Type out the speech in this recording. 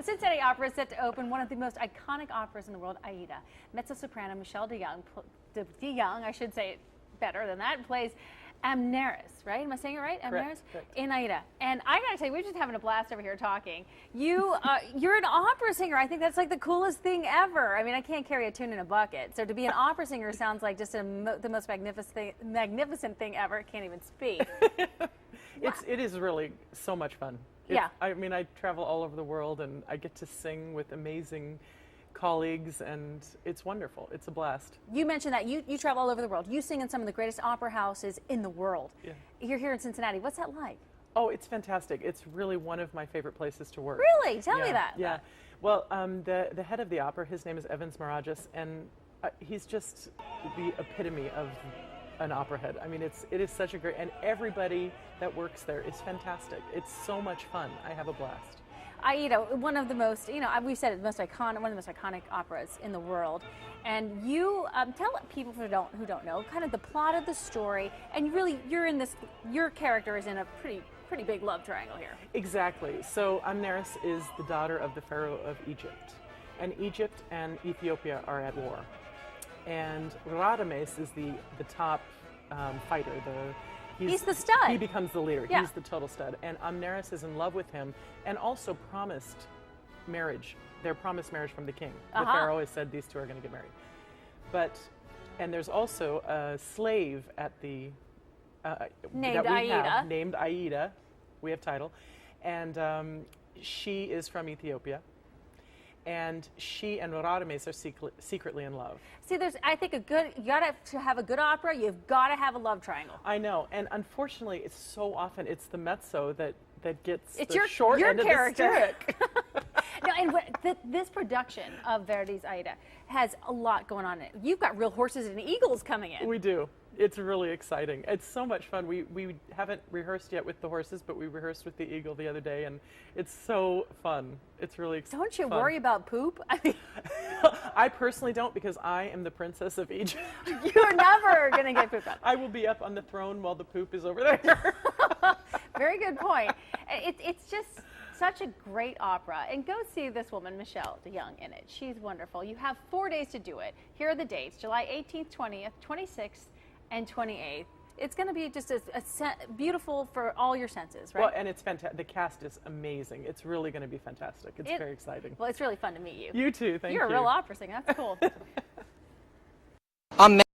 The Cincinnati Opera is set to open one of the most iconic operas in the world, Aida. Mezzo-soprano Michelle DeYoung, I should say it better than that, plays Amneris, right? Am I saying it right? Amneris? Correct. In Aida. And I gotta tell you, we're just having a blast over here talking. You're an opera singer. I think that's like the coolest thing ever. I mean, I can't carry a tune in a bucket. So to be an opera singer sounds like just the most magnificent thing ever. Can't even speak. It is really so much fun. Yeah. I mean, I travel all over the world and I get to sing with amazing colleagues, and it's wonderful. It's a blast. You mentioned that you travel all over the world. You sing in some of the greatest opera houses in the world. Yeah. You're here in Cincinnati. What's that like? Oh, it's fantastic. It's really one of my favorite places to work. Really? Tell me that. Yeah. Well, the head of the opera, his name is Evans Mirages, and he's just the epitome of an opera head. I mean, it is such a great, and everybody that works there is fantastic. It's so much fun. I have a blast. Aida, one of the most, we said it, one of the most iconic operas in the world. And you tell people who don't know kind of the plot of the story. And your character is in a pretty big love triangle here. Exactly. So Amneris is the daughter of the Pharaoh of Egypt, and Egypt and Ethiopia are at war. And Radames is the top fighter. He's the stud. He becomes the leader. Yeah. He's the total stud. And Amneris is in love with him and also promised marriage. They're promised marriage from the king. The Pharaoh has said these two are going to get married. And there's also a slave at the named Aida. Named Aida. We have title. And she is from Ethiopia. And she and Radames are secretly in love. See, I think you gotta to have a good opera, you've got to have a love triangle. I know, and unfortunately, it's so often it's the mezzo that gets it's the short end character. of the stick. No, and this production of Verdi's Aida has a lot going on in it. You've got real horses and eagles coming in. We do. It's really exciting. It's so much fun. We haven't rehearsed yet with the horses, but we rehearsed with the eagle the other day, and it's so fun. It's really exciting. Don't you worry about poop? I mean, I personally don't, because I am the princess of Egypt. You're never going to get poop on. I will be up on the throne while the poop is over there. Very good point. It's just such a great opera. And go see this woman, Michelle DeYoung, in it. She's wonderful. You have 4 days to do it. Here are the dates: July 18th, 20th, 26th, and 28th. It's going to be just beautiful for all your senses, right? Well, and it's fantastic. The cast is amazing. It's really going to be fantastic. It's very exciting. Well, it's really fun to meet you. You too. Thank you. You're a real opera singer. That's cool.